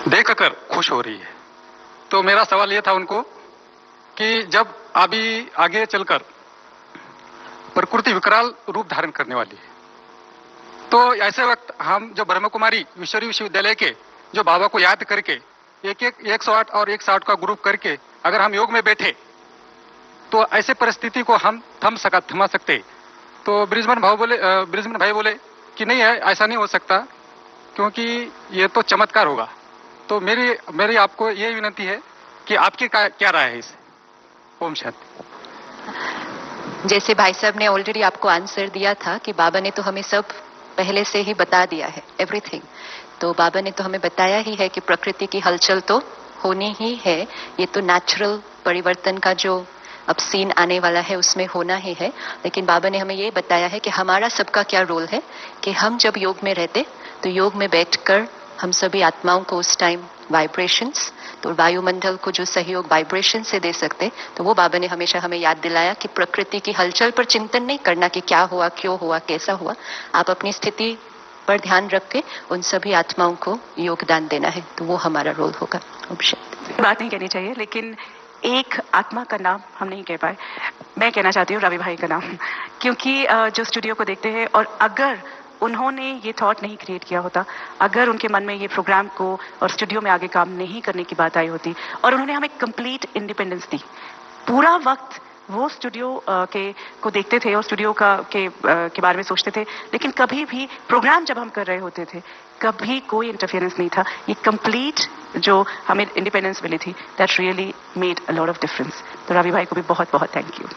देखकर खुश हो रही है। तो मेरा सवाल ये था उनको कि जब अभी आगे चलकर प्रकृति विकराल रूप धारण करने वाली है, तो ऐसे वक्त हम जो ब्रह्म कुमारी विश्वविद्यालय के जो बाबा को याद करके एक एक 108 और 160 का ग्रुप करके अगर हम योग में बैठे तो ऐसे परिस्थिति को हम थमा सकते। तो ब्रिजमन भाई बोले कि नहीं है, ऐसा नहीं हो सकता, क्योंकि ये तो चमत्कार होगा। तो मेरी मेरी आपको ये विनती है कि आपकी क्या राय है इस। ओम शांति। जैसे भाई साहब ने ऑलरेडी आपको आंसर दिया था कि बाबा ने तो हमें सब पहले से ही बता दिया है, एवरीथिंग। तो बाबा ने तो हमें बताया ही है कि प्रकृति की हलचल तो होनी ही है, ये तो नेचुरल परिवर्तन का जो अब सीन आने वाला है उसमें होना ही है। लेकिन बाबा ने हमें ये बताया है कि हमारा सबका क्या रोल है, कि हम जब योग में रहते तो योग में बैठकर हम सभी आत्माओं को उस टाइम वाइब्रेशंस, तो वायुमंडल को जो सहयोग वाइब्रेशन से दे सकते, तो वो बाबा ने हमेशा हमें याद दिलाया कि प्रकृति की हलचल पर चिंतन नहीं करना कि क्या हुआ, क्यों हुआ, कैसा हुआ। आप अपनी स्थिति पर ध्यान रख के उन सभी आत्माओं को योगदान देना है, तो वो हमारा रोल होगा। बात नहीं कहनी चाहिए, लेकिन एक आत्मा का नाम हम नहीं कह पाए। मैं कहना चाहती हूँ रवि भाई का नाम, क्योंकि जो स्टूडियो को देखते हैं, और अगर उन्होंने ये थॉट नहीं क्रिएट किया होता, अगर उनके मन में ये प्रोग्राम को और स्टूडियो में आगे काम नहीं करने की बात आई होती, और उन्होंने हमें कंप्लीट इंडिपेंडेंस दी, पूरा वक्त वो स्टूडियो को देखते थे और स्टूडियो के बारे में सोचते थे, लेकिन कभी भी प्रोग्राम जब हम कर रहे होते थे कभी कोई इंटरफेरेंस नहीं था। ये कंप्लीट जो हमें इंडिपेंडेंस मिली थी, that really made a lot of difference. तो रवि भाई को भी बहुत बहुत थैंक यू।